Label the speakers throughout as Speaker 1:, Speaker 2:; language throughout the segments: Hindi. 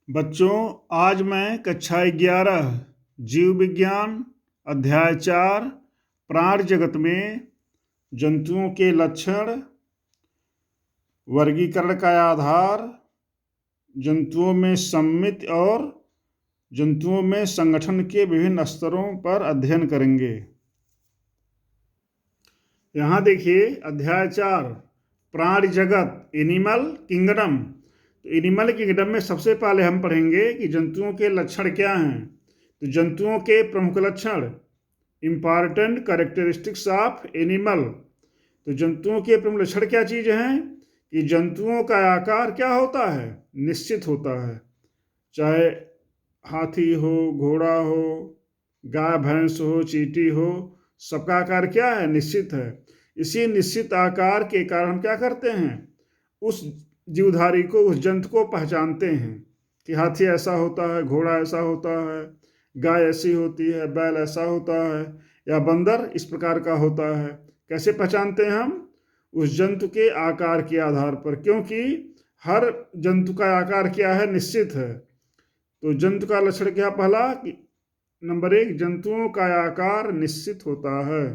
Speaker 1: बच्चों, आज मैं कक्षा 11 जीव विज्ञान अध्याय 4 प्राण जगत में जंतुओं के लक्षण, वर्गीकरण का आधार, जंतुओं में सममित और जंतुओं में संगठन के विभिन्न स्तरों पर अध्ययन करेंगे। यहाँ देखिए अध्याय 4 प्राण जगत एनिमल किंगडम। तो एनिमल किंगडम में सबसे पहले हम पढ़ेंगे कि जंतुओं के लक्षण क्या हैं। तो जंतुओं के प्रमुख लक्षण, इंपॉर्टेंट कैरेक्टरिस्टिक्स ऑफ एनिमल। तो जंतुओं के प्रमुख लक्षण क्या चीज़ हैं कि जंतुओं का आकार क्या होता है, निश्चित होता है। चाहे हाथी हो, घोड़ा हो, गाय भैंस हो, चींटी हो, सबका आकार क्या है, निश्चित है। इसी निश्चित आकार के कारण हम क्या करते हैं, उस जीवधारी को, उस जंतु को पहचानते हैं कि हाथी ऐसा होता है, घोड़ा ऐसा होता है, गाय ऐसी होती है, बैल ऐसा होता है, या बंदर इस प्रकार का होता है। कैसे पहचानते हैं हम, उस जंतु के आकार के आधार पर, क्योंकि हर जंतु का आकार क्या है, निश्चित है। तो जंतु का लक्षण क्या, पहला कि नंबर 1 जंतुओं का आकार निश्चित होता है।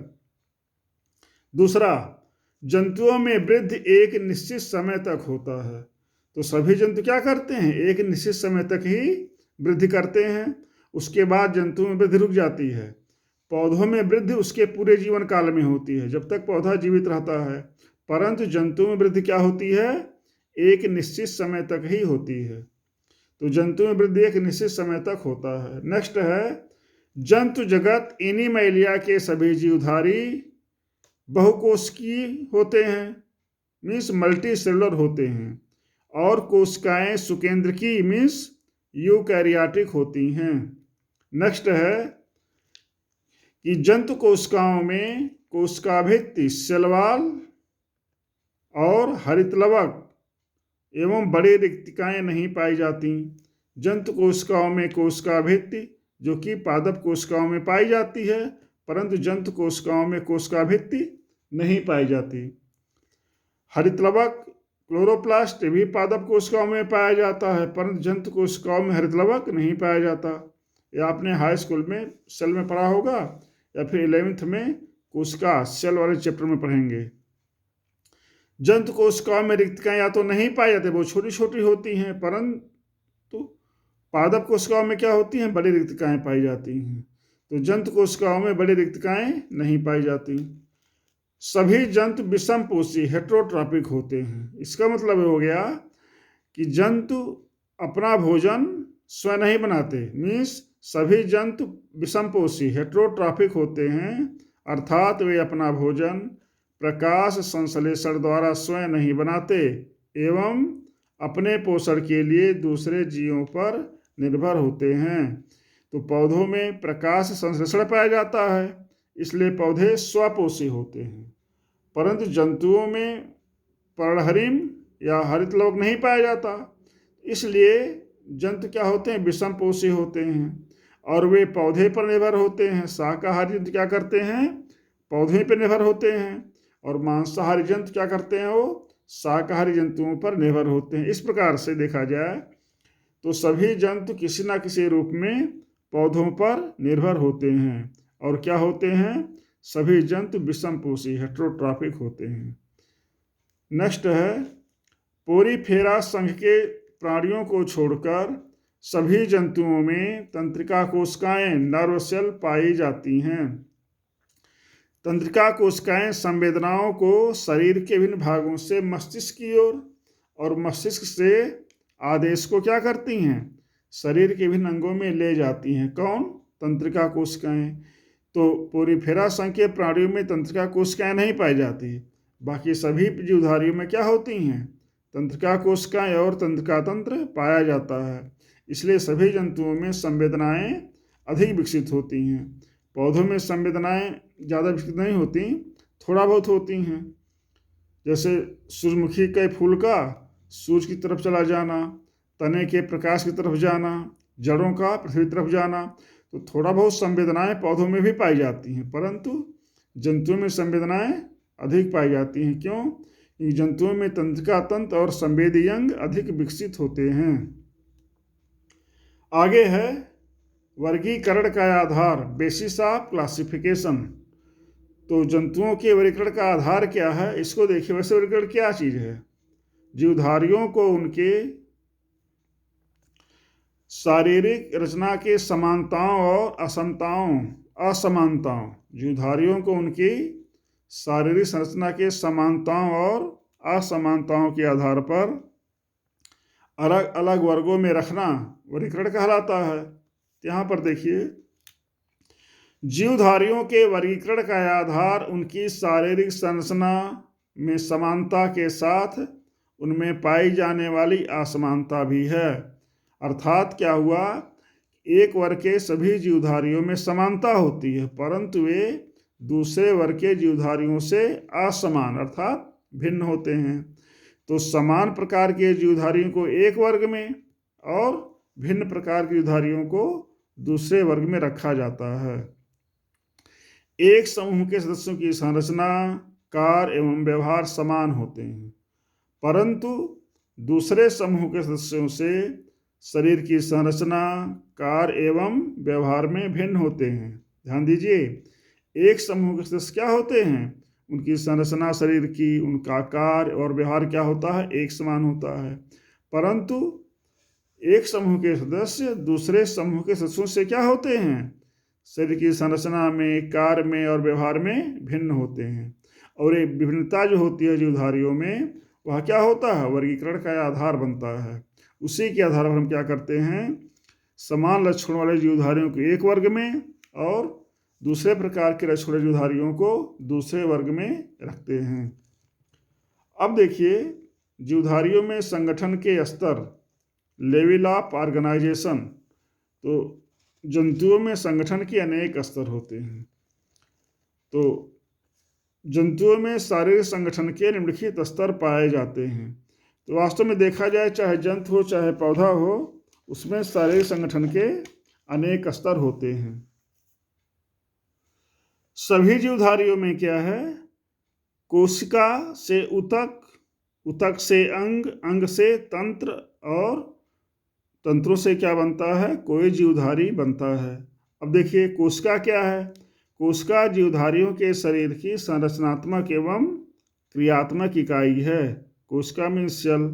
Speaker 1: दूसरा, जंतुओं में वृद्धि एक निश्चित समय तक होता है। तो सभी जंतु क्या करते हैं, एक निश्चित समय तक ही वृद्धि करते हैं, उसके बाद जंतुओं में वृद्धि रुक जाती है। पौधों में वृद्धि उसके पूरे जीवन काल में होती है, जब तक पौधा जीवित रहता है, परंतु जंतुओं में वृद्धि क्या होती है, एक निश्चित समय तक ही होती है। तो जंतु में वृद्धि एक निश्चित समय तक होता है। नेक्स्ट है जंतु जगत एनिमैलिया के सभी जीवधारी बहुकोशिकीय होते हैं, मीन्स मल्टी सेलुलर होते हैं, और कोशिकाएं सुकेंद्रकीय मीन्स यूकैरियोटिक होती हैं। नेक्स्ट है कि जंतु कोशिकाओं में कोशिकाभित्ति, सेलवाल और हरितलवक एवं बड़ी रिक्तिकाएं नहीं पाई जाती। जंतु कोशिकाओं में कोशिकाभित्ति जो कि पादप कोशिकाओं में पाई जाती है, परंतु जंतु कोशिकाओं में कोशिकाभित्ति नहीं पाई जाती। हरितलवक क्लोरोप्लास्ट भी पादप कोशिकाओं में पाया जाता है, परंतु जंतु कोशिकाओं में हरितलवक नहीं पाया जाता। यह आपने हाई स्कूल में सेल में पढ़ा होगा, या फिर 11th में कोशिका सेल वाले चैप्टर में पढ़ेंगे। जंतु कोशिकाओं में रिक्तिकाएं या तो नहीं पाई जाती, वो छोटी छोटी होती हैं, परंतु पादप कोशिकाओं में क्या होती हैं, बड़ी रिक्तिकाएं पाई जाती हैं। तो जंतु कोशिकाओं में बड़ी रिक्तिकाएं नहीं पाई जाती। सभी जंतु विषमपोषी हेटेरोट्रॉपिक होते हैं। इसका मतलब हो गया कि जंतु अपना भोजन स्वयं नहीं बनाते, मीन्स सभी जंतु विषमपोषी हेटेरोट्रॉपिक होते हैं, अर्थात वे अपना भोजन प्रकाश संश्लेषण द्वारा स्वयं नहीं बनाते एवं अपने पोषण के लिए दूसरे जीवों पर निर्भर होते हैं। तो पौधों में प्रकाश संश्लेषण पाया जाता है, इसलिए पौधे स्वपोषी होते हैं, परंतु जंतुओं में पर्णहरिम या हरितलवक नहीं पाया जाता, इसलिए जंतु क्या होते हैं, विषमपोषी होते हैं और वे पौधे पर निर्भर होते हैं। शाकाहारी जंतु क्या करते हैं, पौधे पर निर्भर होते हैं, और मांसाहारी जंतु क्या करते हैं, वो शाकाहारी जंतुओं पर निर्भर होते हैं। इस प्रकार से देखा जाए तो सभी जंतु किसी न किसी रूप में पौधों पर निर्भर होते हैं, और क्या होते हैं, सभी जंतु विषमपोषी हेटेरोट्रॉपिक होते हैं। नेक्स्ट है पोरीफेरा संघ के प्राणियों को छोड़कर सभी जंतुओं में तंत्रिका कोशिकाएं नर्व सेल पाई जाती हैं। तंत्रिका कोशिकाएं संवेदनाओं को शरीर के विभिन्न भागों से मस्तिष्क की ओर और मस्तिष्क से आदेश को क्या करती हैं, शरीर के विभिन्न अंगों में ले जाती हैं। कौन, तंत्रिका कोशिकाएं। तो पोरीफेरा संघ के प्राणियों में तंत्रिका कोशिकाएं नहीं पाई जाती, बाकी सभी जीवधारियों में क्या होती हैं, तंत्रिका कोशिकाएं और तंत्रिका तंत्र पाया जाता है। इसलिए सभी जंतुओं में संवेदनाएं अधिक विकसित होती हैं। पौधों में संवेदनाएं ज़्यादा विकसित नहीं होती, थोड़ा बहुत होती हैं, जैसे सूरजमुखी के फूल का सूरज की तरफ चला जाना, तने के प्रकाश की तरफ जाना, जड़ों का पृथ्वी की तरफ जाना। तो थोड़ा बहुत संवेदनाएं पौधों में भी पाई जाती हैं, परंतु जंतुओं में संवेदनाएं अधिक पाई जाती हैं। क्यों, क्योंकि जंतुओं में तंत्रिका तंत्र और संवेदी अंग अधिक विकसित होते हैं। आगे है वर्गीकरण का आधार, बेसिस ऑफ क्लासिफिकेशन। तो जंतुओं के वर्गीकरण का आधार क्या है, इसको देखिए। वैसे वर्गीकरण क्या चीज है? जीवधारियों को उनके शारीरिक रचना के समानताओं और असमानताओं, जीवधारियों को उनकी शारीरिक संरचना के समानताओं और असमानताओं के आधार पर अलग अलग वर्गों में रखना वर्गीकरण कहलाता है। यहाँ पर देखिए, जीवधारियों के वर्गीकरण का आधार उनकी शारीरिक संरचना में समानता के साथ उनमें पाई जाने वाली असमानता भी है। अर्थात क्या हुआ, एक वर्ग के सभी जीवधारियों में समानता होती है, परंतु वे दूसरे वर्ग के जीवधारियों से असमान अर्थात भिन्न होते हैं। तो समान प्रकार के जीवधारियों को एक वर्ग में और भिन्न प्रकार के जीवधारियों को दूसरे वर्ग में रखा जाता है। एक समूह के सदस्यों की संरचना, कार्य एवं व्यवहार समान होते हैं, परंतु दूसरे समूह के सदस्यों से शरीर की संरचना, कार्य एवं व्यवहार में भिन्न होते हैं। ध्यान दीजिए, एक समूह के सदस्य क्या होते हैं, उनकी संरचना शरीर की, उनका कार्य और व्यवहार क्या होता है, एक समान होता है। परंतु एक समूह के सदस्य दूसरे समूह के सदस्यों से क्या होते हैं, शरीर की संरचना में, कार्य में और व्यवहार में भिन्न होते हैं। और ये विभिन्नता जो होती है जीवधारियों में, वह क्या होता है, वर्गीकरण का आधार बनता है। उसी के आधार पर हम क्या करते हैं, समान लक्षण वाले जीवधारियों को एक वर्ग में और दूसरे प्रकार के लक्षण वाले जीवधारियों को दूसरे वर्ग में रखते हैं। अब देखिए, जीवधारियों में संगठन के स्तर, लेवल ऑफ ऑर्गेनाइजेशन। तो जंतुओं में संगठन के अनेक स्तर होते हैं। तो जंतुओं में शारीरिक संगठन के निम्नलिखित स्तर पाए जाते हैं। तो वास्तव में देखा जाए, चाहे जंतु हो चाहे पौधा हो, उसमें शारीरिक संगठन के अनेक स्तर होते हैं। सभी जीवधारियों में क्या है, कोशिका से ऊतक, ऊतक से अंग, अंग से तंत्र और तंत्रों से क्या बनता है, कोई जीवधारी बनता है। अब देखिए, कोशिका क्या है, कोशिका जीवधारियों के शरीर की संरचनात्मक एवं क्रियात्मक इकाई है। कोशिका में सेल,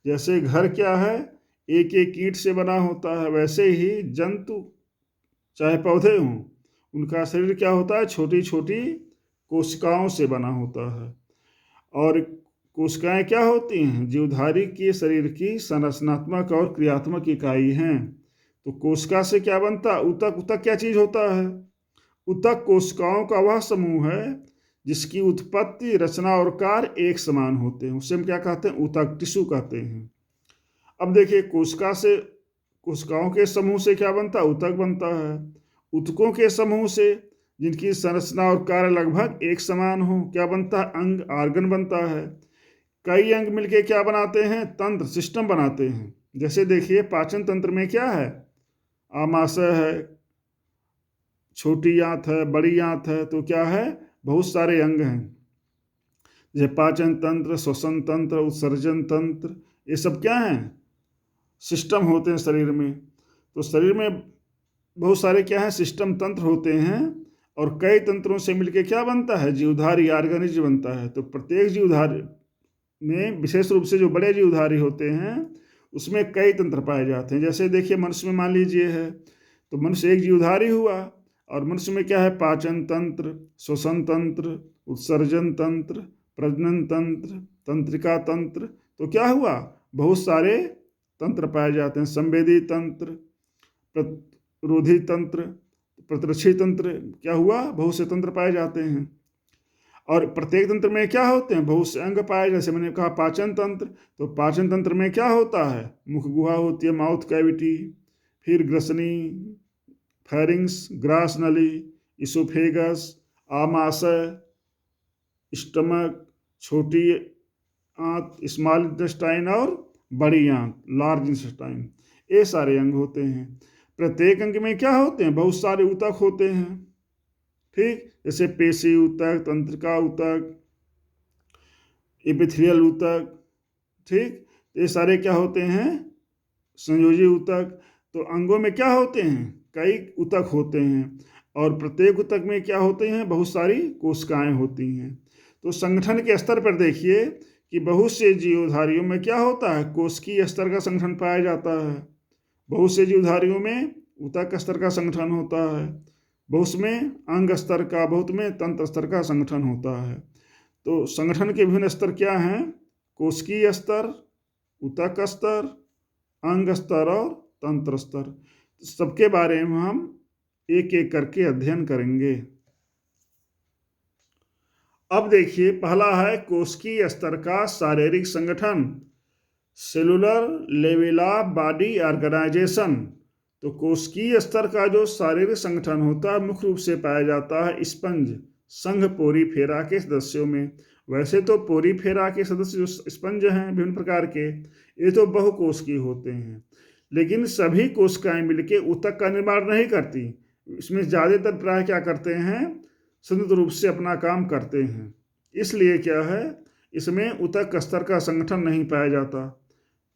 Speaker 1: जैसे घर क्या है, एक एक ईंट से बना होता है, वैसे ही जंतु चाहे पौधे हों, उनका शरीर क्या होता है, छोटी छोटी कोशिकाओं से बना होता है। और कोशिकाएं क्या होती हैं, जीवधारी के शरीर की संरचनात्मक और क्रियात्मक इकाई हैं। तो कोशिका से क्या बनता है, ऊतक। ऊतक क्या चीज होता है, ऊतक कोशिकाओं का वह समूह है जिसकी उत्पत्ति, रचना और कार्य एक समान होते हैं, उसे हम क्या कहते हैं, ऊतक, टिश्यू कहते हैं। अब देखिए, कोशिका से, कोशिकाओं के समूह से क्या बनता है, ऊतक बनता है। ऊतकों के समूह से, जिनकी संरचना और कार्य लगभग एक समान हो, क्या बनता है, अंग, आर्गन बनता है। कई अंग मिलके क्या बनाते हैं, तंत्र, सिस्टम बनाते हैं। जैसे देखिए, पाचन तंत्र में क्या है, आमाशय है, छोटी आंत है, बड़ी आंत है, तो क्या है, बहुत सारे अंग हैं। जैसे पाचन तंत्र, श्वसन तंत्र, उत्सर्जन तंत्र, ये सब क्या हैं, सिस्टम होते हैं शरीर में। तो शरीर में बहुत सारे क्या हैं, सिस्टम, तंत्र होते हैं, और कई तंत्रों से मिलकर क्या बनता है, जीवधारी, ऑर्गेनिज्म बनता है। तो प्रत्येक जीवधारी में, विशेष रूप से जो बड़े जीवधारी होते हैं, उसमें कई तंत्र पाए जाते हैं। जैसे देखिए, मनुष्य में मान लीजिए है, तो मनुष्य एक जीवधारी हुआ, और मनुष्य में क्या है, पाचन तंत्र, श्वसन तंत्र, उत्सर्जन तंत्र, प्रजनन तंत्र, तंत्रिका तंत्र। तो क्या हुआ, बहुत सारे तंत्र पाए जाते हैं। संवेदी तंत्र, प्रतिरोधी तंत्र, प्रतिरक्षी तंत्र, क्या हुआ, बहुत से तंत्र पाए जाते हैं। और प्रत्येक तंत्र में क्या होते हैं, बहुत से अंग पाए। जैसे मैंने कहा पाचन तंत्र, तो पाचन तंत्र में क्या होता है, मुख गुहा होती है, माउथ कैविटी, फिर ग्रसनी, फैरिंग्स, ग्रास नली, इसोफेगस, आमाशय, स्टमक, छोटी आंत, स्मॉल इंटेस्टाइन, और बड़ी आंत, लार्ज इंटेस्टाइन, ये सारे अंग होते हैं। प्रत्येक अंग में क्या होते हैं, बहुत सारे ऊतक होते हैं। ठीक, जैसे पेशी ऊतक, तंत्रिका ऊतक, एपिथेलियल ऊतक। ठीक, ये सारे क्या होते हैं, संयोजी ऊतक। तो अंगों में क्या होते हैं? कई ऊतक होते हैं, और प्रत्येक ऊतक में क्या होते हैं? बहुत सारी कोशिकाएं होती हैं। तो संगठन के स्तर पर देखिए कि बहुत से जीवधारियों में क्या होता है? कोशिकीय स्तर का संगठन पाया जाता है। बहुत से जीवधारियों में ऊतक स्तर का संगठन होता है, बहुत में अंग स्तर का, बहुत में तंत्र स्तर का संगठन होता है। तो संगठन के विभिन्न स्तर क्या हैं? कोशिकीय स्तर, ऊतक स्तर, अंग स्तर और तंत्र स्तर। सबके बारे में हम एक एक करके अध्ययन करेंगे। अब देखिए, पहला है कोशिकीय स्तर का शारीरिक संगठन, cellular level of body organisation. तो कोशिकीय स्तर का जो शारीरिक संगठन होता है मुख्य रूप से पाया जाता है स्पंज, संघ पोरीफेरा के सदस्यों में। वैसे तो पोरीफेरा के सदस्य जो स्पंज हैं विभिन्न प्रकार के, ये तो बहुकोशिकीय होते हैं, लेकिन सभी कोशिकाएं मिलकर ऊतक का निर्माण नहीं करती। इसमें ज़्यादातर प्राय क्या करते हैं? संयुक्त रूप से अपना काम करते हैं। इसलिए क्या है, इसमें ऊतक स्तर का संगठन नहीं पाया जाता।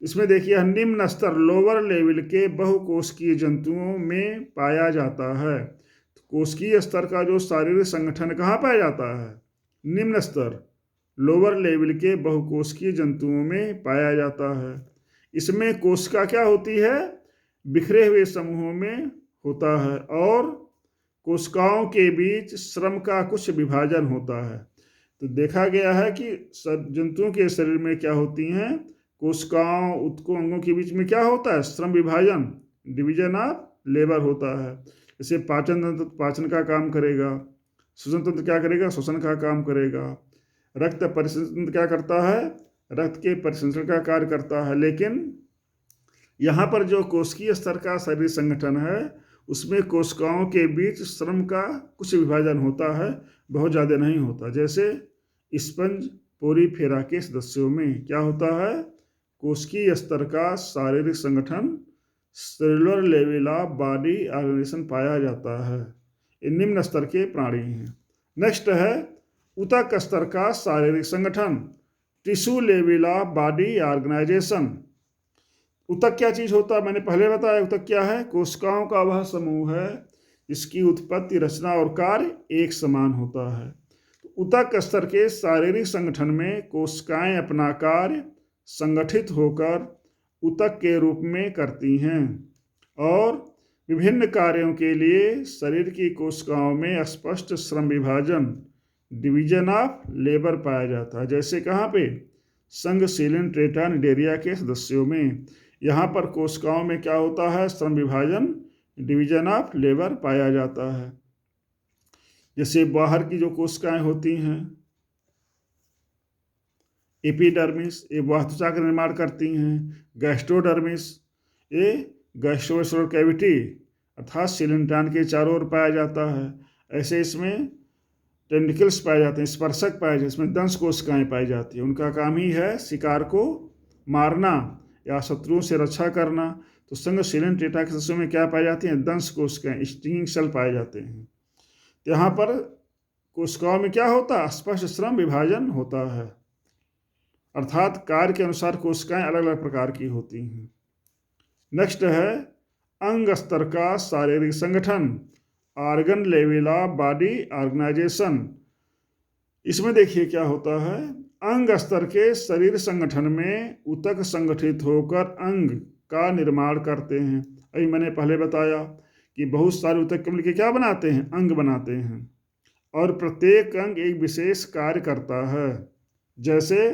Speaker 1: इसमें देखिए निम्न स्तर लोअर लेवल के बहुकोशिकीय जंतुओं में पाया जाता है। कोशिकीय स्तर का जो शारीरिक संगठन कहाँ पाया जाता है? निम्न स्तर लोअर लेवल के बहुकोशिकीय जंतुओं में पाया जाता है। इसमें कोशिका क्या होती है? बिखरे हुए समूहों में होता है, और कोशिकाओं के बीच श्रम का कुछ विभाजन होता है। तो देखा गया है कि जंतुओं के शरीर में क्या होती हैं? कोशिकाओं, ऊतकों, अंगों के बीच में क्या होता है? श्रम विभाजन, डिवीजन ऑफ लेबर होता है। जैसे पाचन तंत्र पाचन का काम करेगा, श्वसन तंत्र क्या करेगा? श्वसन का काम करेगा, रक्त परिसंचरण क्या करता है? रक्त के परिसंचरण का कार्य करता है। लेकिन यहाँ पर जो कोशिकीय स्तर का शारीरिक संगठन है उसमें कोशिकाओं के बीच श्रम का कुछ विभाजन होता है, बहुत ज़्यादा नहीं होता। जैसे स्पंज पोरीफेरा के सदस्यों में क्या होता है? कोशिकीय स्तर का शारीरिक संगठन, cellular level of body organisation पाया जाता है। ये निम्न स्तर के प्राणी हैं। नेक्स्ट है ऊतक स्तर का शारीरिक संगठन, tissue level of body organisation. ऊतक क्या चीज होता है? मैंने पहले बताया ऊतक क्या है? कोशिकाओं का वह समूह है जिसकी उत्पत्ति, रचना और कार्य एक समान होता है। ऊतक स्तर के शारीरिक संगठन में कोशिकाएं अपना कार्य संगठित होकर ऊतक के रूप में करती हैं, और विभिन्न कार्यों के लिए शरीर की कोशिकाओं में स्पष्ट श्रम विभाजन, डिवीजन ऑफ लेबर पाया जाता है। जैसे कहाँ पे? संघ सीलेंट्रेटा निडेरिया के सदस्यों में। यहाँ पर कोशिकाओं में क्या होता है? श्रम विभाजन, डिवीजन ऑफ लेबर पाया जाता है। जैसे बाहर की जो कोशिकाएं होती हैं, एपिडर्मिस, ये वास्तुचा का निर्माण करती हैं। गैस्ट्रोडर्मिस, ये गैस्ट्रोवेस्कुलर कैविटी अर्थात सिलेंट्रान के चारों ओर पाया जाता है। ऐसे इसमें टेंडिकल्स पाए जाते हैं, स्पर्शक पाए जाते हैं, इसमें दंश कोशिकाएं पाई जाती हैं। उनका काम ही है शिकार को मारना या शत्रुओं से रक्षा करना। तो संघ सिलेंट्रेटा के सदस्यों में क्या पाई जाती हैं? दंश कोशिकाएं, स्टिंगिंग सेल पाए जाते हैं। तो यहाँ पर कोशिकाओं में क्या होता है? स्पष्ट श्रम विभाजन होता है, अर्थात कार्य के अनुसार कोशिकाएं अलग अलग प्रकार की होती हैं। नेक्स्ट है अंग स्तर का शारीरिक संगठन, organ level of body organisation. इसमें देखिए क्या होता है? अंग स्तर के शरीर संगठन में ऊतक संगठित होकर अंग का निर्माण करते हैं। अभी मैंने पहले बताया कि बहुत सारे ऊतक मिलकर क्या बनाते हैं? अंग बनाते हैं, और प्रत्येक अंग एक विशेष कार्य करता है। जैसे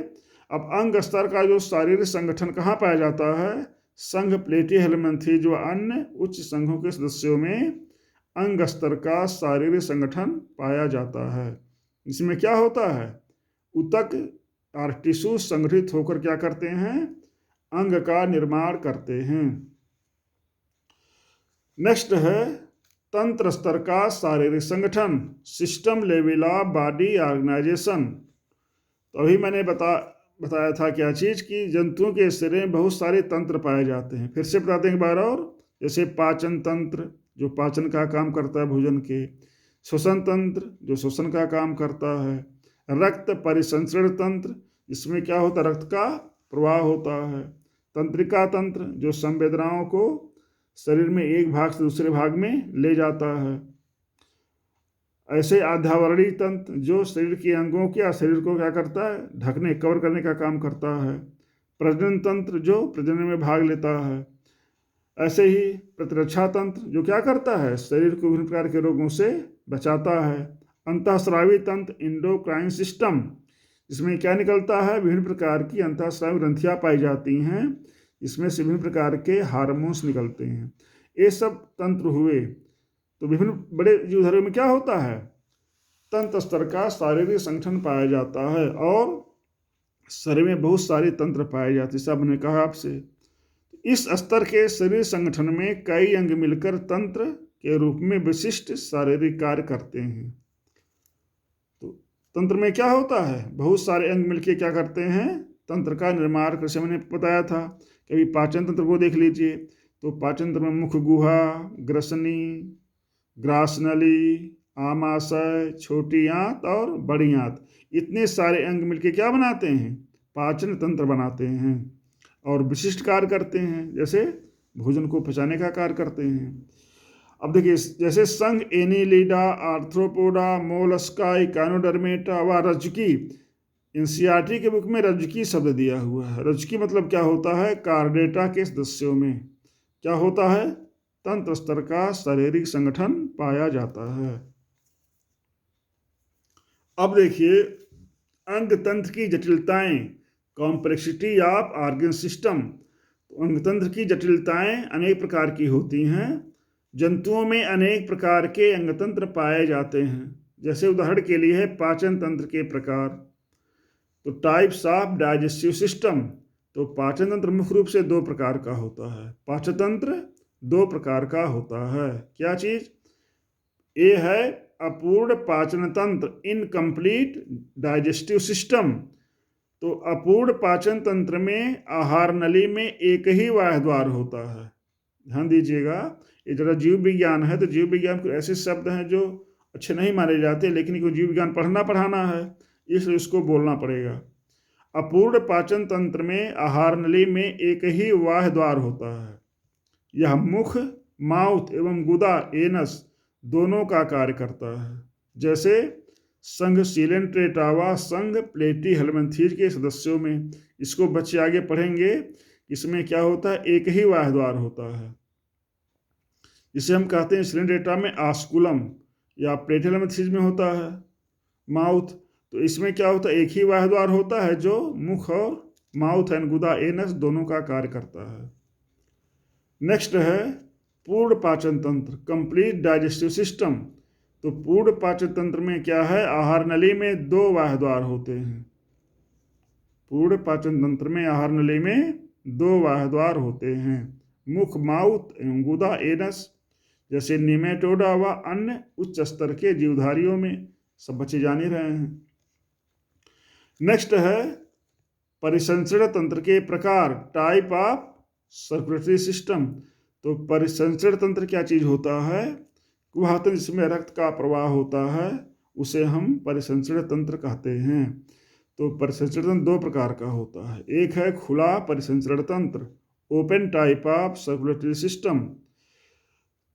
Speaker 1: अब अंग स्तर का जो शारीरिक संगठन कहाँ पाया जाता है? संघ प्लेटिहेलमिन्थेसी जो अन्य उच्च संघों के सदस्यों में अंग स्तर का शारीरिक संगठन पाया जाता है। इसमें क्या होता है? ऊतक और टिश्यू संगठित होकर क्या करते हैं? अंग का निर्माण करते हैं। नेक्स्ट है तंत्र स्तर का शारीरिक संगठन, system level of body organisation. तो अभी मैंने बताया था क्या चीज़ कि जंतुओं के शरीर में बहुत सारे तंत्र पाए जाते हैं। फिर से बताते हैं एक बार और। जैसे पाचन तंत्र जो पाचन का काम करता है भोजन के, श्वसन तंत्र जो श्वसन का काम करता है, रक्त परिसंचरण तंत्र जिसमें क्या होता है? रक्त का प्रवाह होता है, तंत्रिका तंत्र जो संवेदनाओं को शरीर में एक भाग से दूसरे भाग में ले जाता है। ऐसे आधावरणीय तंत्र जो शरीर के अंगों के या शरीर को क्या करता है, ढकने कवर करने का काम करता है। प्रजनन तंत्र जो प्रजनन में भाग लेता है। ऐसे ही प्रतिरक्षा तंत्र जो क्या करता है, शरीर को विभिन्न प्रकार के रोगों से बचाता है। अंतःस्रावी तंत्र इंडोक्राइन सिस्टम, इसमें क्या निकलता है, विभिन्न प्रकार की अंतःस्रावी ग्रंथियां पाई जाती हैं, इसमें से विभिन्न प्रकार के हार्मोन्स निकलते हैं। ये सब तंत्र हुए। तो विभिन्न बड़े जीवधारियों में क्या होता है, तंत्र स्तर का शारीरिक संगठन पाया जाता है और शरीर में बहुत सारे तंत्र पाए जाते हैं। सब ने कहा आपसे, इस स्तर के शरीर संगठन में कई अंग मिलकर तंत्र के रूप में विशिष्ट शारीरिक कार्य करते हैं। तो तंत्र में क्या होता है, बहुत सारे अंग मिलकर क्या करते हैं, तंत्र का निर्माण। जैसे मैंने बताया था, कभी पाचन तंत्र को देख लीजिए, तो पाचन तंत्र में मुख गुहा, ग्रसनी, ग्रासनली, आमाशय, छोटी आंत और बड़ी आंत, इतने सारे अंग मिलकर क्या बनाते हैं, पाचन तंत्र बनाते हैं और विशिष्ट कार्य करते हैं, जैसे भोजन को पचाने का कार्य करते हैं। अब देखिए, जैसे संघ एनिलिडा, आर्थ्रोपोडा, मोलस्का, इकानोडर्मेटा व रज्जुकी, एनसीईआरटी के बुक में रज्जुकी शब्द दिया हुआ है। रज्जुकी मतलब क्या होता है, कार्डेटा के सदस्यों में क्या होता है, तंत्र स्तर का शारीरिक संगठन पाया जाता है। अब देखिए अंग तंत्र की जटिलताएं, कॉम्प्लेक्सिटी ऑफ ऑर्गन सिस्टम। तो अंग तंत्र की जटिलताएं अनेक प्रकार की होती हैं। जंतुओं में अनेक प्रकार के अंग तंत्र पाए जाते हैं। जैसे उदाहरण के लिए है पाचन तंत्र के प्रकार। तो टाइप्स ऑफ डाइजेस्टिव सिस्टम, तो पाचन तंत्र मुख्य रूप से दो प्रकार का होता है। पाचन तंत्र दो प्रकार का होता है। क्या चीज, ये है अपूर्ण पाचन तंत्र, इनकम्प्लीट डाइजेस्टिव सिस्टम। तो अपूर्ण पाचन तंत्र में आहार नली में एक ही वायु द्वार होता है। ध्यान दीजिएगा, ये जरा जीव विज्ञान है, तो जीव विज्ञान के ऐसे शब्द हैं जो अच्छे नहीं माने जाते, लेकिन इनको जीव विज्ञान पढ़ाना है, इसलिए इसको बोलना पड़ेगा। अपूर्ण पाचन तंत्र में आहार नली में एक ही वायु द्वार होता है। यह मुख, माउथ एवं गुदा, एनस दोनों का कार्य करता है। जैसे संघ सीलेंट्रेटावा, संघ प्लेटी हेलमिंथीज के सदस्यों में, इसको बच्चे आगे पढ़ेंगे, इसमें क्या होता है, एक ही वायु द्वार होता है, जिसे हम कहते हैं सीलेंट्रेटा में आस्कुलम, या प्लेटी हेलमिंथीज में होता है माउथ। तो इसमें क्या होता है, एक ही वायु द्वार होता है जो मुख और माउथ एंड गुदा एनस दोनों का कार्य करता है। नेक्स्ट है पूर्ण पाचन तंत्र, कंप्लीट डाइजेस्टिव सिस्टम। तो पूर्ण पाचन तंत्र में क्या है, आहार नली में दो वायु द्वार होते हैं। पूर्ण पाचन तंत्र में आहार नली में दो वायु द्वार होते हैं, मुख, माउथ एवं गुदा एनस। जैसे निमेटोडा व अन्य उच्च स्तर के जीवधारियों में, सब बच्चे जान ही रहे हैं। नेक्स्ट है परिसंचरण तंत्र के प्रकार, टाइप ऑफ सर्कुलेटरी सिस्टम। तो परिसंचरण तंत्र क्या चीज होता है, वह तंत्र जिसमें रक्त का प्रवाह होता है उसे हम परिसंचरण तंत्र कहते हैं। तो परिसंचरण तंत्र दो प्रकार का होता है, एक है खुला परिसंचरण तंत्र, open type of circulatory system.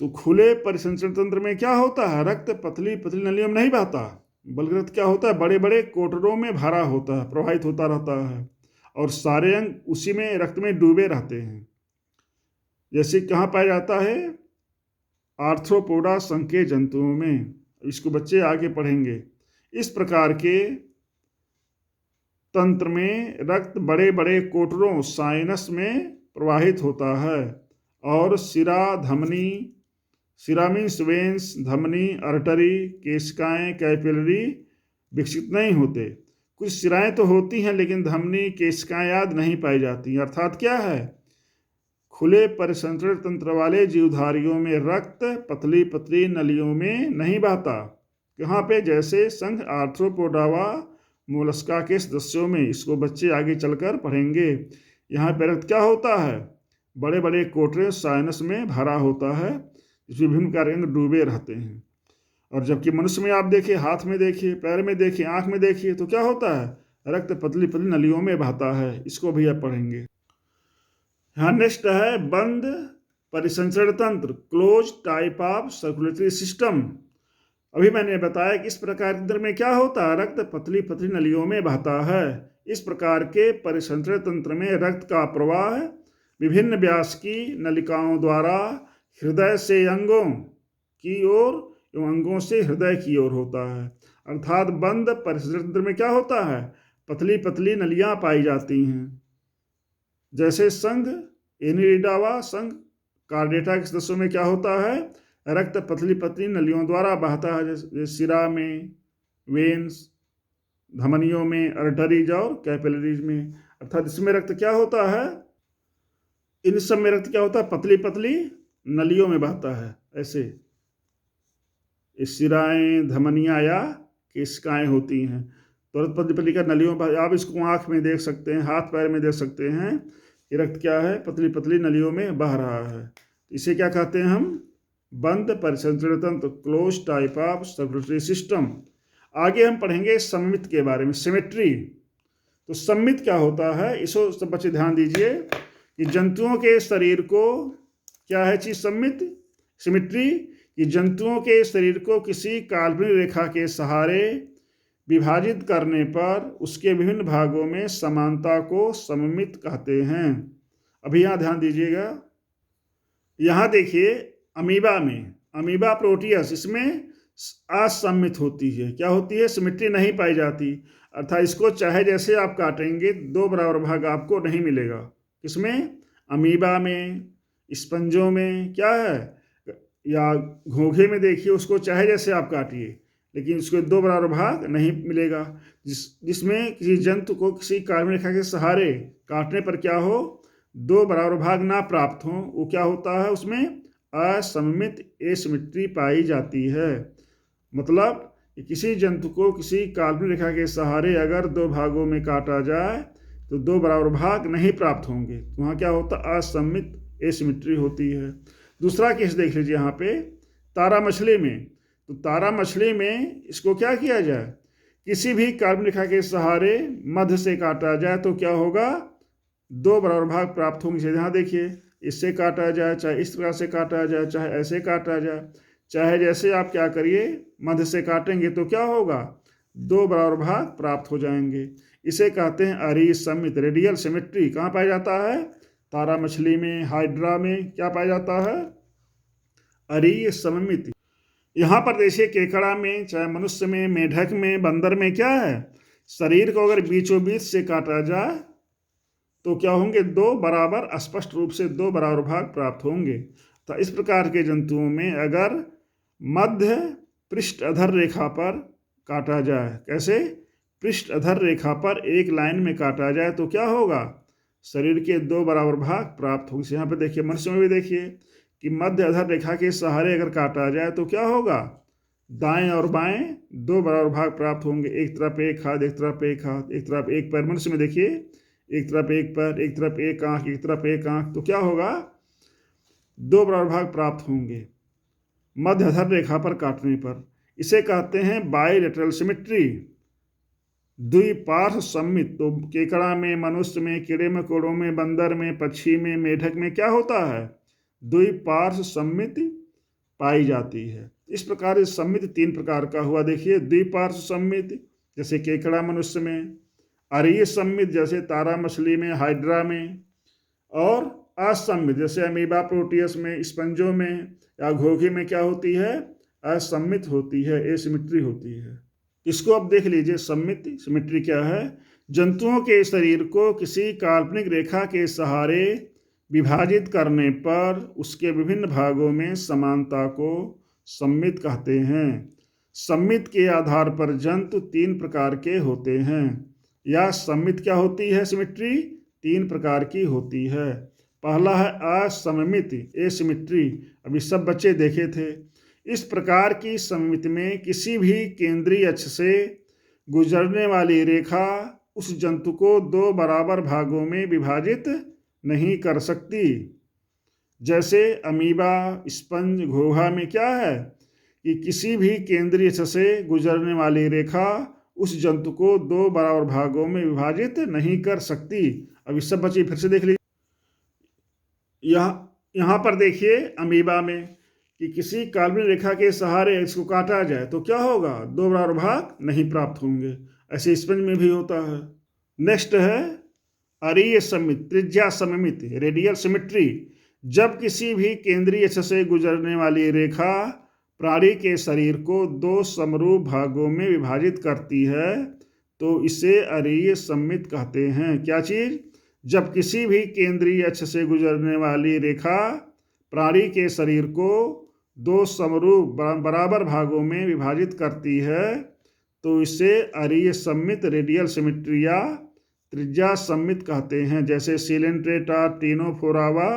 Speaker 1: तो खुले परिसंचरण तंत्र में क्या होता है, रक्त पतली पतली नलियों में नहीं बहता, बल्कि रक्त क्या होता है, बड़े बड़े कोटरों में भरा होता है, प्रवाहित होता रहता है, और सारे अंग उसी में रक्त में डूबे रहते हैं। जैसे कहाँ पाया जाता है, आर्थ्रोपोडा संघ के जंतुओं में, इसको बच्चे आगे पढ़ेंगे। इस प्रकार के तंत्र में रक्त बड़े बड़े कोटरों साइनस में प्रवाहित होता है, और शिरा, धमनी, शिरा मीन्स वेन्स, धमनी, अर्टरी, केशिकाएं, कैपिलरी विकसित नहीं होते। कुछ शिराएं तो होती हैं लेकिन धमनी, केशिकाएं आदि नहीं पाई जाती। अर्थात क्या है, खुले परिसंचरण तंत्र वाले जीवधारियों में रक्त पतली पतली नलियों में नहीं बहता। यहाँ पे जैसे संघ आर्थ्रोपोडा व मोलस्का के सदस्यों में, इसको बच्चे आगे चलकर पढ़ेंगे। यहाँ पे रक्त क्या होता है, बड़े बड़े कोटरे साइनस में भरा होता है, जिसमें विभिन्न कार्य डूबे रहते हैं। और जबकि मनुष्य में आप देखिए, हाथ में देखिए, पैर में देखिए, आँख में देखिए, तो क्या होता है, रक्त पतली पतली नलियों में बहता है। इसको भी आप पढ़ेंगे। हाँ, नेक्स्ट है बंद परिसंचरण तंत्र, close type of circulatory system. अभी मैंने बताया कि इस प्रकार के तंत्र में क्या होता है, रक्त पतली पतली नलियों में बहता है। इस प्रकार के परिसंचरण तंत्र में रक्त का प्रवाह विभिन्न व्यास की नलिकाओं द्वारा हृदय से अंगों की ओर एवं अंगों से हृदय की ओर होता है। अर्थात बंद परिसंचरण तंत्र में क्या होता है, पतली पतली नलियां पाई जाती हैं। जैसे संघ एनिलिडावा संघ कार्डेटा के सदस्यों में क्या होता है, रक्त पतली पतली नलियों द्वारा बहता है, जैसे सिरा में, वेन्स, धमनियों में, अर्टरीज और कैपिलरीज में। अर्थात इसमें रक्त क्या होता है, इन सब में रक्त क्या होता है, पतली पतली नलियों में बहता है। ऐसे सिराएं, धमनियां या केशिकाएं होती हैं, तो पतली पतली का नलियों में, आप इसको आंख में देख सकते हैं, हाथ पैर में देख सकते हैं, ये रक्त क्या है, पतली पतली नलियों में बह रहा है। इसे क्या कहते हैं हम, बंद परिसंचरण तंत्र, close type of circulatory system. आगे हम पढ़ेंगे सममित के बारे में, सिमेट्री। तो सममित क्या होता है, इसको सब बच्चे ध्यान दीजिए कि जंतुओं के शरीर को क्या है चीज सममित, सिमेट्री, कि जंतुओं के शरीर को किसी काल्पनिक रेखा के सहारे विभाजित करने पर उसके विभिन्न भागों में समानता को सममित कहते हैं। अभी यहाँ ध्यान दीजिएगा, यहाँ देखिए अमीबा में, अमीबा प्रोटियस, इसमें असममित होती है। क्या होती है, सिमेट्री नहीं पाई जाती। अर्थात इसको चाहे जैसे आप काटेंगे दो बराबर भाग आपको नहीं मिलेगा। किसमें, अमीबा में, स्पंजों में क्या है, या घोंघे में देखिए, उसको चाहे जैसे आप काटिए लेकिन उसको दो बराबर भाग नहीं मिलेगा। जिसमें किसी जंतु को किसी काल्पनिक रेखा के सहारे काटने पर क्या हो, दो बराबर भाग ना प्राप्त हो, वो क्या होता है, उसमें असममित एसिमेट्री पाई जाती है। मतलब किसी जंतु को किसी काल्पनिक रेखा के सहारे अगर दो भागों में काटा जाए तो दो बराबर भाग नहीं प्राप्त होंगे, तो वहाँ क्या होता है, असममित एसिमेट्री होती है। दूसरा केस देख लीजिए यहाँ पे, तारा मछली में। तो तारा मछली में इसको क्या किया जाए, किसी भी काल्पनिक रेखा के सहारे मध्य से काटा जाए तो क्या होगा, दो बराबर भाग प्राप्त होंगे। यहाँ देखिए, इससे काटा जाए, चाहे इस प्रकार से काटा जाए, चाहे ऐसे काटा जाए, चाहे जैसे आप क्या करिए मध्य से काटेंगे तो क्या होगा, दो बराबर भाग प्राप्त हो जाएंगे। इसे कहते हैं अरिसमित, रेडियल सिमेट्री। कहाँ पाया जाता है, तारा मछली में, हाइड्रा में क्या पाया जाता है, अरिसमित। यहाँ पर देखिए केकड़ा में, चाहे मनुष्य में, मेढक में, बंदर में क्या है, शरीर को अगर बीचों बीच से काटा जाए तो क्या होंगे, दो बराबर, स्पष्ट रूप से दो बराबर भाग प्राप्त होंगे। तो इस प्रकार के जंतुओं में अगर मध्य पृष्ठ अधर रेखा पर काटा जाए, कैसे, पृष्ठ अधर रेखा पर एक लाइन में काटा जाए तो क्या होगा, शरीर के दो बराबर भाग प्राप्त होंगे। यहाँ पे देखिए मनुष्य में भी देखिए कि मध्य अधर रेखा के सहारे अगर काटा जाए तो क्या होगा, दाएं और बाएं दो बराबर भाग प्राप्त होंगे। एक तरफ एक हाथ, एक तरफ एक हाथ, एक तरफ एक पैर। मनुष्य में देखिए एक तरफ एक पैर, एक तरफ एक आंख, एक तरफ एक आंख, तो क्या होगा, दो बराबर भाग प्राप्त होंगे मध्य अधर रेखा पर काटने पर। इसे कहते हैं बाइलेटरल सिमेट्री, द्विपार्श्व सममित। तो केकड़ा में, मनुष्य में, कीड़े मकोड़ों में, बंदर में, पक्षी में, मेढक में क्या होता है, द्विपार्श्व सममित पाई जाती है। इस प्रकार सममित तीन प्रकार का हुआ। देखिए द्विपार्श्व सममित जैसे केकड़ा मनुष्य में, अरिसमित जैसे तारा मछली में, हाइड्रा में, और असममित जैसे अमीबा प्रोटियस में, स्पंजों में या घोंघे में क्या होती है, असममित होती है, एसिमेट्री होती है। इसको अब देख लीजिए, सममित सिमेट्री क्या है, जंतुओं के शरीर को किसी काल्पनिक रेखा के सहारे विभाजित करने पर उसके विभिन्न भागों में समानता को सममित कहते हैं। सममित के आधार पर जंतु तीन प्रकार के होते हैं, या सममित क्या होती है, सिमेट्री तीन प्रकार की होती है। पहला है असममित एसिमेट्री, अभी सब बच्चे देखे थे। इस प्रकार की सममित में किसी भी केंद्रीय अक्ष से गुजरने वाली रेखा उस जंतु को दो बराबर भागों में विभाजित नहीं कर सकती। जैसे अमीबा, स्पंज, घोंघा में क्या है कि किसी भी केंद्रीय अक्ष से गुजरने वाली रेखा उस जंतु को दो बराबर भागों में विभाजित नहीं कर सकती। अब इस सब बच्चे फिर से देख लीजिए, यहाँ पर देखिए अमीबा में कि किसी काल्पनिक रेखा के सहारे इसको काटा जाए तो क्या होगा, 2 बराबर भाग नहीं प्राप्त होंगे। ऐसे स्पंज में भी होता है। नेक्स्ट है अरीय सममित, त्रिज्या सममित, रेडियल सिमेट्री। जब किसी भी केंद्रीय अक्ष से गुजरने वाली रेखा प्राणी के शरीर को 2 समरूप भागों में विभाजित करती है तो इसे अरीय सममित कहते हैं। क्या चीज? जब किसी भी केंद्रीय अक्ष से गुजरने वाली रेखा प्राणी के शरीर को 2 समरूप बराबर भागों में विभाजित करती है तो इसे अरीय सममित, रेडियल सिमेट्री या त्रिज्या सममित कहते हैं। जैसे सिलेंट्रेटा, टीनोफोरावा,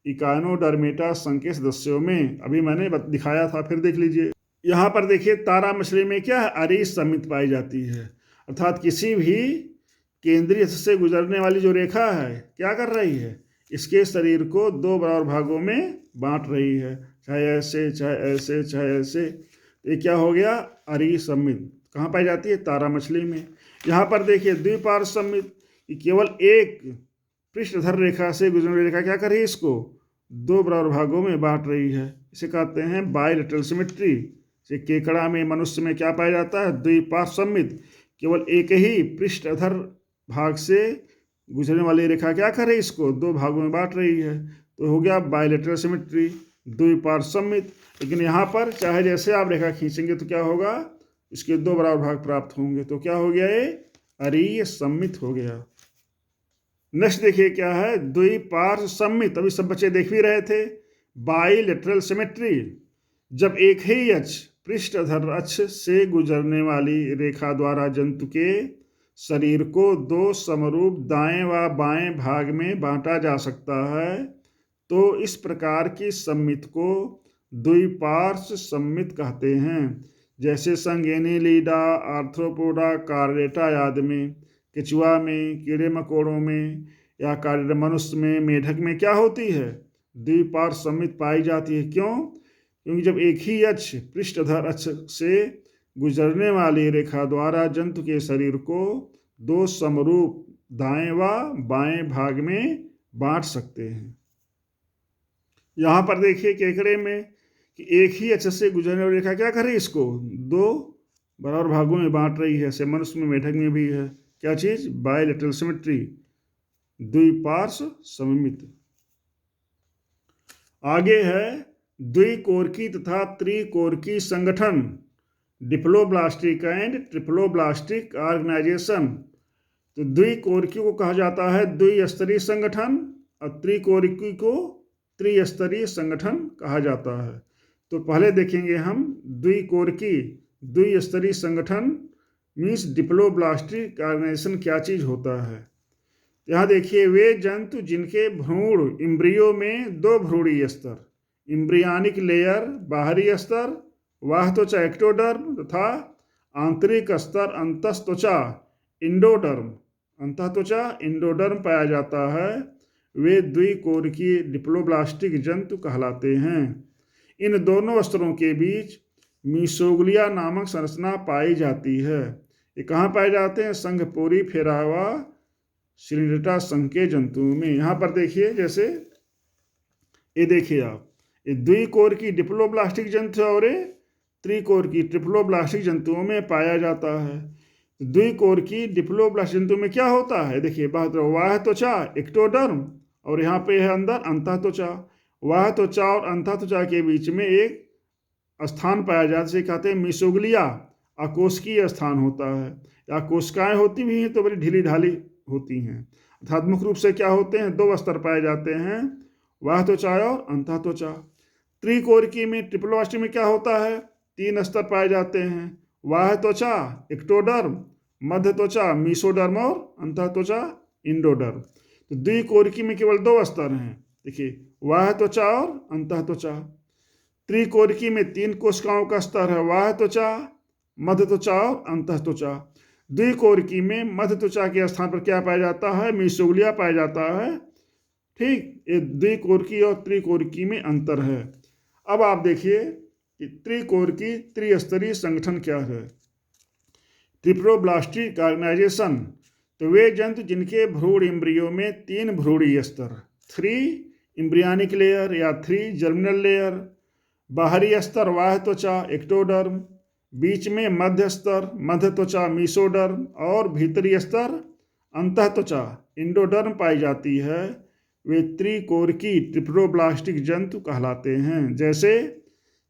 Speaker 1: इकाइनोडर्मेटा संघ के सदस्यों में अभी मैंने दिखाया था, फिर देख लीजिए। यहाँ पर देखिए तारा मछली में क्या है, अरीय सममित पाई जाती है, अर्थात किसी भी केंद्रीय अक्ष से गुजरने वाली जो रेखा है क्या कर रही है, इसके शरीर को 2 बराबर भागों में बांट रही है, चाहे ऐसे चाहे ऐसे चाहे ऐसे। ये क्या हो गया, अरीय सममित। कहाँ पाई जाती है, तारा मछली में। यहाँ पर देखिए द्विपार्श्व सममित, केवल एक पृष्ठधर रेखा से गुजरने वाली रेखा क्या कर रही है, इसको 2 बराबर भागों में बांट रही है, इसे कहते हैं बायलैटरल सिमेट्री। जैसे केकड़ा में, मनुष्य में क्या पाया जाता है, द्विपार्श्व सममित, केवल एक ही पृष्ठधर भाग से गुजरने वाली रेखा क्या कर रही है, इसको 2 भागों में बांट रही है, तो हो गया बायलैटरल सिमेट्री, द्विपार्श्व सममित। लेकिन यहाँ पर चाहे जैसे आप रेखा खींचेंगे तो क्या होगा, इसके 2 बराबर भाग प्राप्त होंगे, तो क्या हो गया, ये अरीय सममित हो गया। नेक्स्ट देखिए क्या है, द्विपार्श्व सममित। अभी सब बच्चे देख भी रहे थे, बाइलेटरल सिमेट्री। जब एक ही अक्ष पृष्ठधर अक्ष से गुजरने वाली रेखा द्वारा जंतु के शरीर को 2 समरूप दाएं व बाएं भाग में बांटा जा सकता है तो इस प्रकार की सममित को द्विपार्श्व सममित कहते हैं। जैसे संगेनिलीडा, आर्थ्रोपोडा, कार्डेटा आदि में, केचुआ में, कीड़े मकोड़ों में या कार्डेटा मनुष्य में, मेढक में क्या होती है, द्विपार्श्व सममित पाई जाती है। क्यों? क्योंकि जब एक ही अक्ष पृष्ठधर अक्ष से गुजरने वाली रेखा द्वारा जंतु के शरीर को 2 समरूप दाएं व बाएं भाग में बांट सकते हैं। यहाँ पर देखिए केकड़े में कि एक ही अक्ष से गुजरने वाली रेखा क्या कर रही है, इसको 2 बराबर भागों में बांट रही है। ऐसे मनुष्य में, मेढक में भी है क्या चीज, बायलैटरल सिमेट्री, द्विपार्श्व सममित। आगे है द्विकोरकी तथा त्रिकोरकी संगठन, डिप्लोब्लास्टिक एंड ट्रिप्लोब्लास्टिक ऑर्गेनाइजेशन। तो द्विकोरकी को कहा जाता है द्विस्तरीय संगठन और त्रिकोरकी को त्रिस्तरीय संगठन कहा जाता है। तो पहले देखेंगे हम द्विकोरकी, द्विस्तरीय संगठन मीन्स डिप्लोब्लास्टिक ऑर्गेनाइजेशन क्या चीज होता है। यहाँ देखिए, वे जंतु जिनके भ्रूण इम्ब्रियो में 2 भ्रूणीय स्तर, इम्ब्रियानिक लेयर बाहरी स्तर वाह त्वचा एक्टोडर्म तथा आंतरिक स्तर अंतस्त्वचा इंडोडर्म, अंतःत्वचा इंडोडर्म पाया जाता है, वे द्विकोरकी डिप्लोब्लास्टिक जंतु कहलाते हैं। इन दोनों स्तरों के बीच मीसोग्लिया नामक संरचना पाई जाती है। ये कहाँ पाए जाते हैं, संघपोरी फेरावा सिलिंड्रेटा संघ के जंतुओं में। यहाँ पर देखिए, जैसे ये देखिए आप, ये द्विकोरकी डिप्लोब्लास्टिक जंतु और त्रिकोरकी ट्रिप्लोब्लास्टिक जंतुओं में पाया जाता है। द्विकोरकी डिप्लोब्लास्टिक जंतु में क्या होता है, देखिए वाह त्वचा एक्टोडर्म और यहाँ पे है अंदर अंतःत्वचा। वाह त्वचा और अंतःत्वचा के बीच में एक स्थान पाया जाता है, जिसे कहते हैं मीसोग्लिया, अकोशिकीय स्थान होता है, या कोशिकाएं होती भी हैं तो बड़ी ढीली ढाली होती हैं। अर्थात मुख्य रूप से क्या होते हैं, 2 स्तर पाए जाते हैं, वाह त्वचा और अंतःत्वचा। त्रिकोरकी में ट्रिप्लोब्लास्टिक में क्या होता है, 3 स्तर पाए जाते हैं, वाह त्वचा एक्टोडर्म, मध्य त्वचा मीसोडर्म और अंतःत्वचा इंडोडर्म। तो द्विकोरकी में केवल 2 स्तर हैं, देखिए वाह त्वचा और अंतःत्वचा। त्रिकोरकी में 3 कोशिकाओं का स्तर है, वाह त्वचा, मध्य त्वचा और अंतःत्वचा। द्विकोरकी में मध्य त्वचा के स्थान पर क्या पाया जाता है, मीसोग्लिया पाया जाता है। ठीक, ये द्विकोरकी और त्रिकोरकी में अंतर है। अब आप देखिए कि त्रिकोरकी त्रिस्तरीय संगठन क्या है। ट्रिप्लोब्लास्टिक ऑर्गेनाइजेशन, तो वे जंतु जिनके भ्रूण इंद्रियों में 3 भ्रूणीय स्तर 3 एम्ब्रियनिक लेयर, या 3 जर्मिनल लेयर। बाहरी स्तर बाह्य त्वचा एक्टोडर्म, बीच में मध्य स्तर मध्य त्वचा मीसोडर्म, और भीतरी स्तर अंतः त्वचा इंडोडर्म पाई जाती है। वे त्रिकोरकी ट्रिप्लोब्लास्टिक जंतु कहलाते हैं, जैसे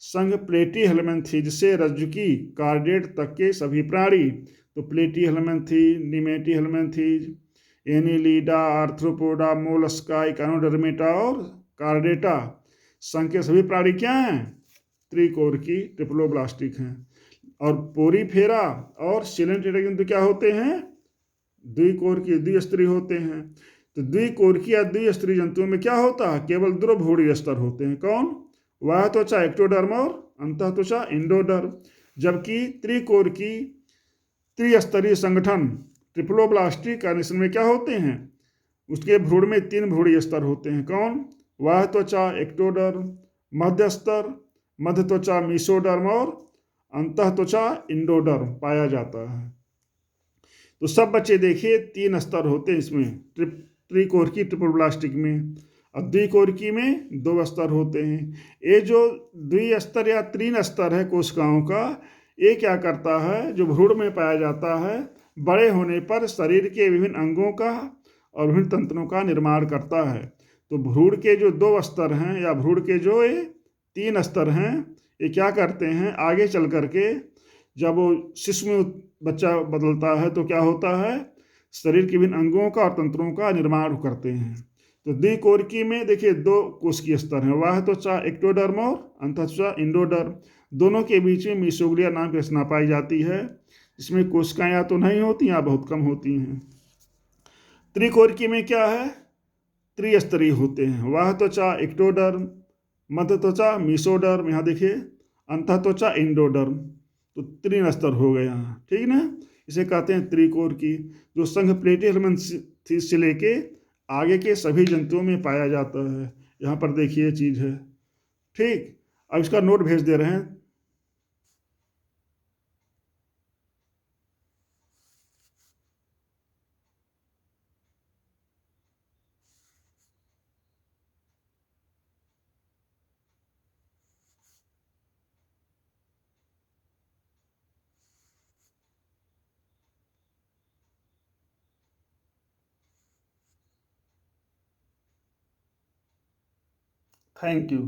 Speaker 1: संघ प्लेटीहेलमिन्थीज से रज्जुकी कार्डेट तक के सभी प्राणी। तो प्लेटीहेलमिन्थीज, निमेटीहेलमिन्थीज, एनिलीडा, आर्थ्रोपोडा, मोलस्का, इकानोडर्मेटा और कार्डेटा, संघ के सभी प्राणी क्या हैं? त्रिकोरकी ट्रिप्लोब्लास्टिक हैं। और पोरीफेरा और सिलेंटेटा जंतु क्या होते हैं? द्विकोरकी द्विस्तरीय होते हैं। तो द्विकोरकी या द्विस्तरीय जंतुओं में क्या होता है? केवल द्रुभूणीय स्तर होते हैं। कौन? बाह्य त्वचा एक्टोडर्म और अंतः त्वचा इंडोडर्म। जबकि त्रिकोरकी त्रिस्तरीय संगठन ट्रिप्लोब्लास्टिक कंडीशन में क्या होते हैं? उसके भ्रूण में 3 भ्रूणीय स्तर होते हैं। कौन? बाह्य त्वचा एक्टोडर्म, मध्य स्तर मध्य त्वचा मीसोडर्म और अंतः त्वचा इंडोडर्म पाया जाता है। तो सब बच्चे देखिए 3 स्तर होते हैं इसमें, त्रिकोरकी ट्रिप्लोब्लास्टिक में। और द्विकोरकी में 2 स्तर होते हैं। ये जो द्विस्तर या 3 स्तर है कोशिकाओं का, ये क्या करता है? जो भ्रूण में पाया जाता है, बड़े होने पर शरीर के विभिन्न अंगों का और विभिन्न तंत्रों का निर्माण करता है। तो भ्रूण के जो 2 स्तर हैं या भ्रूण के जो ये 3 स्तर हैं, ये क्या करते हैं? आगे चल करके जब वो शिशु में बच्चा बदलता है तो क्या होता है? शरीर के विभिन्न अंगों का और तंत्रों का निर्माण करते हैं। तो द्विकोरकी में देखिए 2 कोशिकीय स्तर हैं, बाह्य त्वचा एक्टोडर्म और अंतः त्वचा इंडोडर्म। दोनों के बीच में मीसोग्लिया नाम की रचना पाई जाती है, इसमें कोशिकाएं या तो नहीं होती या बहुत कम होती हैं। त्रिकोरकी में क्या है? त्रिस्तरीय होते हैं, बाह्य त्वचा एक्टोडर्म, मध्य त्वचा मीसोडर्म, यहाँ देखिए अंतः त्वचा इंडोडर्म। तो 3 स्तर हो गए यहाँ, ठीक ना। इसे कहते हैं त्रिकोरकी, जो संघ प्लेटीहेलमिन्थीज से लेके आगे के सभी जंतुओं में पाया जाता है। यहाँ पर देखिए चीज है, ठीक। अब इसका नोट भेज दे रहे हैं। Thank you.